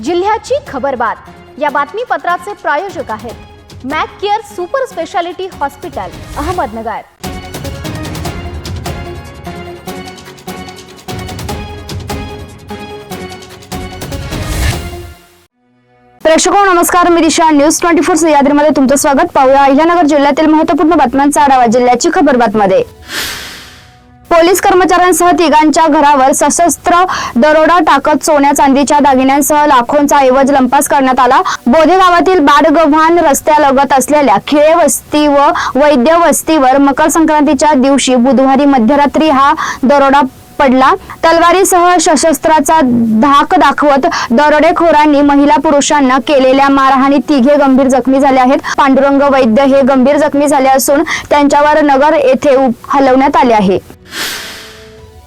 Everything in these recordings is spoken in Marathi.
जिल्ह्याची खबरबात या बातमीपत्राचे प्रायोजक आहेत Mac Care super speciality hospital Ahmednagar. प्रेक्षको नमस्कार, मी दिशा न्यूज 24 सह्याद्रीमध्ये तुमचं स्वागत। पाहूया अहिल्यानगर जिल्ह्यातील महत्त्वपूर्ण बातम्यांचा आढावा जिल्ह्याची खबरबातमध्ये। पोलीस कर्मचाऱ्यांसह तिघांच्या घरावर सशस्त्र दरोडा टाकत सोन्या चांदीच्या दागिन्यांसह लाखोंचा ऐवज लंपास करण्यात आला। बोधे गावातील बाडगव्हाण रस्त्यालगत असलेल्या खिळे वस्ती व वैद्य वस्तीवर मकर संक्रांतीच्या दिवशी बुधवारी मध्यरात्री हा दरोडा पडला। तलवारीसह शस्त्राचा धाक दाखवत दरोडेखोरांनी महिला पुरुषांना केलेल्या मारहाणीत तिघे गंभीर जखमी झाले आहेत। पांडुरंग वैद्य हे गंभीर जखमी झाले असून त्यांच्यावर नगर येथे हलवण्यात आले आहे।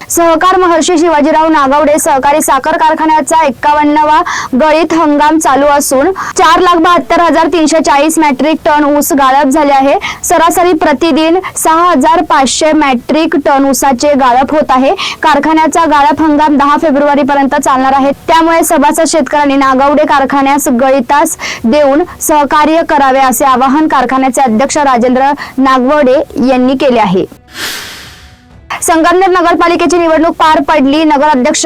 सहकार महर्षी शिवाजीराव नागवडे सहकारी साखर कारखान्याचा 51वा गळीत हंगाम चालू असून 4,72,340 मेट्रिक टन ऊस गाळप झाले आहे। सरासरी प्रतिदिन 6,500 मेट्रिक टन ऊसाचे गाळप होत आहे। कारखान्याचा गाळप हंगाम 10 फेब्रुवारी पर्यंत चालणार आहे। त्यामुळे सभासद शेतकऱ्यांनी नागवडे कारखान्यास गळीतास देऊन सहकार्य करावे असे आवाहन कारखान्याचे अध्यक्ष राजेंद्र नागवडे यांनी केले आहे। संगमनेर नगरपालिकेची निवडणूक पार पडली। नगराध्यक्ष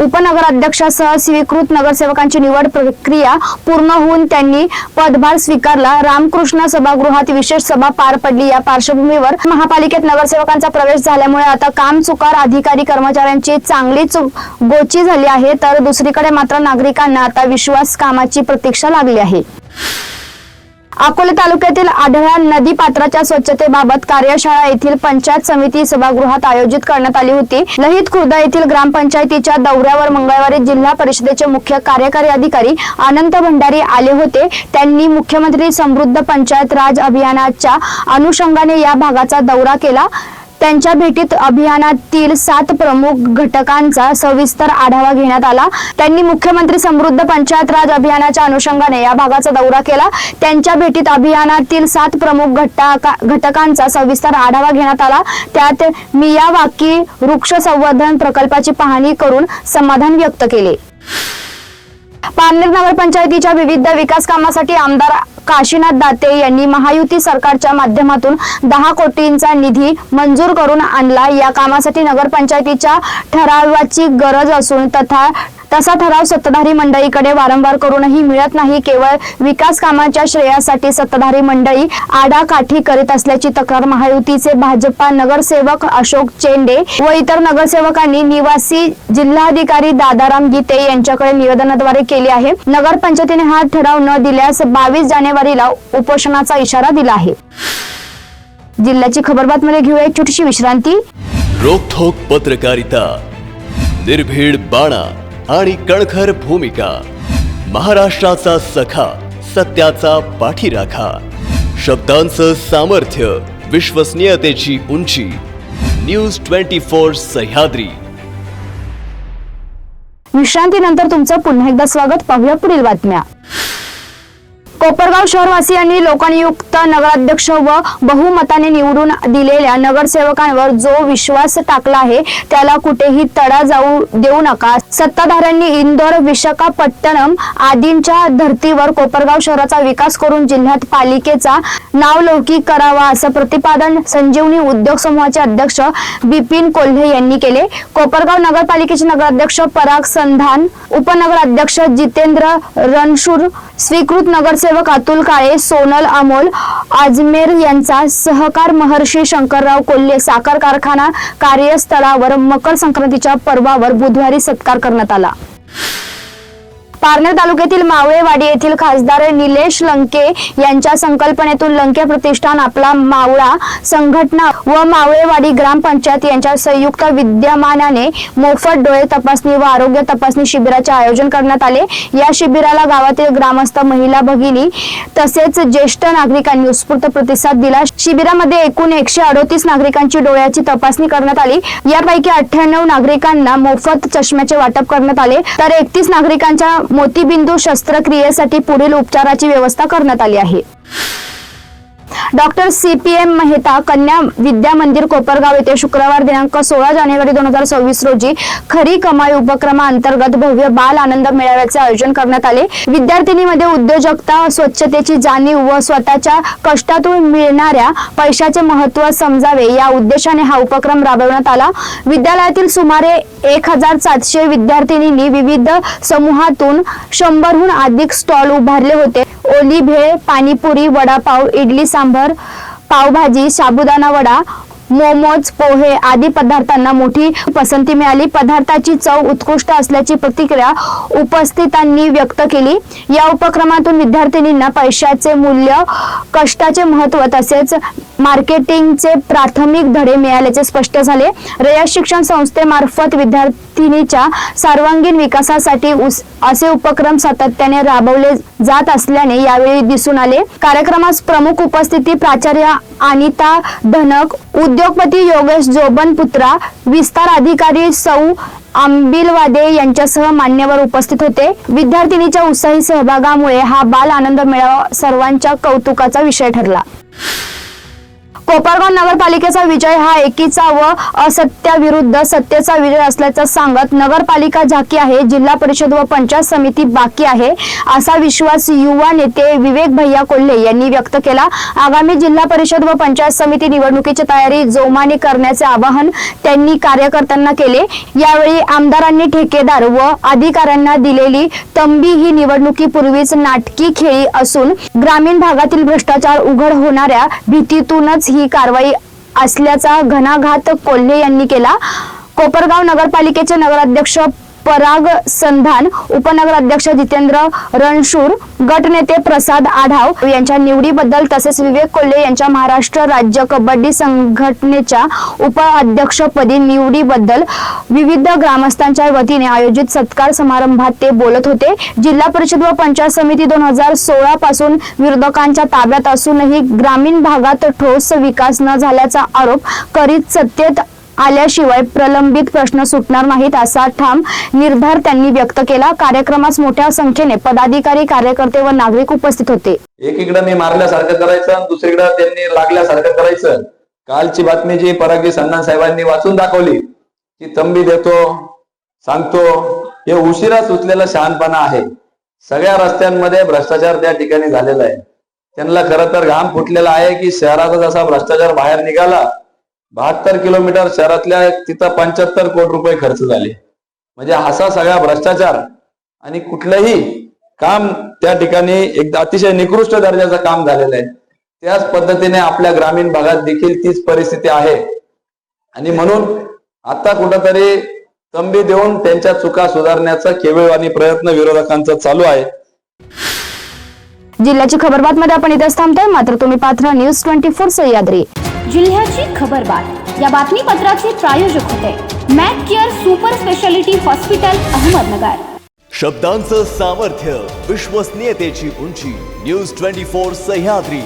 उपनगराध्यक्षासह स्वीकृत नगरसेवकांची निवड प्रक्रिया पूर्ण होऊन त्यांनी पदभार स्वीकारला। रामकृष्ण सभागृहात विशेष सभा पार पडली। या पार्श्वभूमीवर महापालिकेत नगरसेवकांचा प्रवेश झाल्यामुळे आता कामचुकार अधिकारी कर्मचाऱ्यांची चांगलीच गोची झाली आहे, तर दुसरीकडे मात्र नागरिकांना आता विश्वास कामाची प्रतीक्षा लागली आहे। अकोले तालुक्यातील आढळा नदी पात्राच्या स्वच्छतेबाबत कार्यशाळा येथील पंचायत समिती सभागृहात आयोजित करण्यात आली होती। लहित खुर्द येथील ग्रामपंचायतीच्या दौऱ्यावर मंगळवारी जिल्हा परिषदेचे मुख्य कार्यकारी अधिकारी अनंत भंडारी आले होते। त्यांनी मुख्यमंत्री समृद्ध पंचायत राज अभियानाच्या अनुषंगाने या भागाचा दौरा केला। त्यांच्या भेटीत अभियानातील 7 प्रमुख घटकांचा सविस्तर आढावा घेण्यात आला। त्यांनी मुख्यमंत्री समृद्ध पंचायत राज अभियानाच्या अनुषंगाने या भागाचा दौरा केला। त्यांच्या भेटीत अभियानातील 7 प्रमुख घटकांचा सविस्तर आढावा घेण्यात आला। त्यात मियावाकी वृक्ष संवर्धन प्रकल्पाची पाहणी करून समाधान व्यक्त केले। पारनेर नगरपंचायतीच्या विविध विकास कामासाठी आमदार काशीनाथ दाते यांनी महायुती सरकारच्या माध्यमातून 10 कोटींचा निधी मंजूर करून आणला। या कामासाठी नगरपंचायतीच्या ठरावाची गरज असून तसा ठराव सत्ताधारी मंडळीकडे वारंवार करूनही मिळत नाही। केवळ विकास कामाच्या श्रेयासाठी सत्ताधारी मंडळी आडाकाठी करीत असल्याची तक्रार महायुतीचे भाजपा नगरसेवक अशोक चेंडे व इतर नगरसेवकांनी निवासी जिल्हाधिकारी दादाराम गीते यांच्याकडे निवेदनाद्वारे केली आहे। नगरपंचायतीने हा ठराव न दिल्यास 22 जानेवारीला उपोषणाचा इशारा दिला आहे। जिल्ह्याची खबरबातमध्ये घेऊया एक छोटीशी विश्रांती। रोखोक पत्रकारिता, निर्भीड बाणा आणि कणखर भूमिका, महाराष्ट्राचा सखा, सत्याचा पाठीराखा, शब्दांचं सामर्थ्य, विश्वसनीयतेची उंची, न्यूज 24 सह्याद्री। विश्रांतीनंतर तुमचं पुन्हा एकदा स्वागत। पाहूया पुढील बातम्या। कोपरगाव शहरवासियांनी लोकनियुक्त नगराध्यक्ष व बहुमताने निवडून दिलेल्या नगरसेवकांवर जो विश्वास टाकला आहे त्याला कुठेही तडा जाऊ देऊ नका। सत्ताधाऱ्यांनी इंदोर, विशाखापट्टणम आदींच्या धर्तीवर कोपरगाव शहराचा विकास करून जिल्ह्यात पालिकेचा नावलौकिक करावा असं प्रतिपादन संजीवनी उद्योग समूहाचे अध्यक्ष बिपिन कोल्हे यांनी केले। कोपरगाव नगरपालिकेचे नगराध्यक्ष पराग संधान, उपनगराध्यक्ष जितेंद्र रणशूर, स्वीकृत नगरसेवक अतुल काळे, सोनल अमोल आजमेर यांचा सहकार महर्षी शंकरराव कोल्हे साखर कारखाना कार्यस्थळावर मकर संक्रांतीच्या पर्वावर बुधवारी सत्कार करण्यात आला। पारनेर तालुक्यातील मावळेवाडी येथील खासदार निलेश लंके यांच्या संकल्पनेतून लंके प्रतिष्ठान, आपला मावळा संघटना व मावळेवाडी ग्रामपंचायत यांच्या संयुक्त विद्यमानाने मोफत डोळे तपासणी व आरोग्य तपासणी शिबिराचे आयोजन करण्यात आले। या शिबिराला गावातील ग्रामस्थ, महिला भगिनी तसेच ज्येष्ठ नागरिकांनी उत्स्फूर्त प्रतिसाद दिला। शिबिरामध्ये एकूण 138 नागरिकांची डोळ्याची तपासणी करण्यात आली। यापैकी 98 नागरिकांना मोफत चष्म्याचे वाटप करण्यात आले, तर 31 नागरिकांच्या मोतीबिंदू शस्त्रक्रियेसाठी पुढील उपचाराची व्यवस्था करण्यात आली आहे। डॉक्टर CPM मेहता कन्या विद्या मंदिर कोपरगाव येथे शुक्रवार दिनांक 16 जानेवारी 2026 रोजी खरी कमाई उपक्रमाअंतर्गत भव्य बाल आनंद मेळाव्याचे आयोजन करण्यात आले। विद्यार्थिनीमध्ये उद्योजकता, स्वच्छतेची जाणीव व स्वतःच्या कष्टातून मिळणाऱ्या पैशाचे महत्त्व समजावे या उद्देशाने हा उपक्रम राबवण्यात आला। विद्यालयातील सुमारे 1700 विद्यार्थिनींनी विविध समूहातून 100हून अधिक स्टॉल उभारले होते। ओली भेळ, पाणीपुरी, वडापाव, इडली सांबर, पावभाजी, साबुदाणा वडा, मोमोज, पोहे आदी पदार्थांना मोठी पसंती मिळाली। पदार्थाची चव उत्कृष्ट असल्याची प्रतिक्रिया उपस्थितांनी व्यक्त केली। या उपक्रमातून विद्यार्थिनींना पैशाचे मूल्य, कष्टाचे महत्त्व तसेच मार्केटिंगचे प्राथमिक धडे मिळाल्याचे स्पष्ट झाले। रयत शिक्षण संस्थेमार्फत विद्यार्थिनीच्या सर्वांगीण विकासासाठी असे उपक्रम सातत्याने राबवले जात असल्याने यावेळी दिसून आले। कार्यक्रमास प्रमुख उपस्थिती प्राचार्य अनिता धनक, उद्योगपती योगेश जोबनपुत्रा, विस्तार अधिकारी सौ आंबिलवादे यांच्यासह मान्यवर उपस्थित होते। विद्यार्थिनीच्या उत्साही सहभागामुळे हा बाल आनंद मेळावा सर्वांच्या कौतुकाचा विषय ठरला। कोपरगाव नगरपालिकेचा विजय हा एकीचा व असत्याविरुद्ध सत्तेचा विजय असल्याचं सांगत नगरपालिका झाकी आहे, जिल्हा परिषद व पंचायत समिती बाकी आहे असा विश्वास युवा नेते विवेक भैया कोल्हे यांनी व्यक्त केला। आगामी जिल्हा परिषद व पंचायत समिती निवडणुकीची तयारी जोमाने करण्याचे आवाहन त्यांनी कार्यकर्त्यांना केले। यावेळी आमदारांनी ठेकेदार व अधिकाऱ्यांना दिलेली तंबी ही निवडणुकीपूर्वीच नाटकी खेळी असून ग्रामीण भागातील भ्रष्टाचार उघड होणाऱ्या भीतीतूनच ही कारवाई असल्याचा घणाघात कोल्हे यांनी केला। कोपरगाव नगरपालिकेचे नगराध्यक्ष पराग संधान, उपनगराध्यक्ष जितेंद्र रणशूर, गटनेते प्रसाद आढाव यांच्या निवडीबद्दल तसेच विवेक कोल्हे यांच्या महाराष्ट्र राज्य कबड्डी संघटनेच्या उपाध्यक्षपदी निवडीबद्दल विविध ग्रामस्थांच्या वतीने आयोजित सत्कार समारंभात ते बोलत होते। जिल्हा परिषद व पंचायत समिती 2016 पासून विरोधकांच्या ताब्यात असूनही ग्रामीण भागात ठोस विकास न झाल्याचा आरोप करीत सत्तेत आल्याशिवाय प्रलंबित प्रश्न सुटणार नाहीत असा ठाम निर्धार त्यांनी व्यक्त केला। कार्यक्रमास मोठ्या संख्येने पदाधिकारी, कार्यकर्ते व नागरिक उपस्थित होते। एकीकडे मी मारल्यासारखं करायचं आणि दुसरीकडे त्यांनी लागल्यासारखं करायचं। कालची बातमी जी परागी संधान साहेबांनी वाचून दाखवली, की तंबी देतो, सांगतो, हे उशिरा सुचलेला शहाणपणा आहे। सगळ्या रस्त्यांमध्ये भ्रष्टाचार त्या ठिकाणी झालेला आहे। त्यांना खरं तर घाम फुटलेला आहे की शहराचा जसा भ्रष्टाचार बाहेर निघाला, 72 किलोमीटर शहरातल्या तिथं 75 कोटी रुपये खर्च झाले। म्हणजे असा सगळा भ्रष्टाचार आणि कुठलंही काम त्या ठिकाणी एक अतिशय निकृष्ट दर्जाचं काम झालेलं आहे। त्याच पद्धतीने आपल्या ग्रामीण भागात देखील तीच परिस्थिती आहे आणि म्हणून आता कुठंतरी तंबी देऊन त्यांच्या चुका सुधारण्याचा केवळ आणि प्रयत्न विरोधकांचा चालू आहे। जिल्ह्याची खबरबातमध्ये आपण इथेच थांबतोय, मात्र तुम्ही पाहता न्यूज 24 सह्याद्री। जिल्ह्याची खबरबात या बातमीपत्राचे प्रायोजक होते Mac Care super speciality hospital Ahmednagar. शब्दांचं सामर्थ्य, विश्वसनीयतेची उंची, न्यूज 24 सह्याद्री।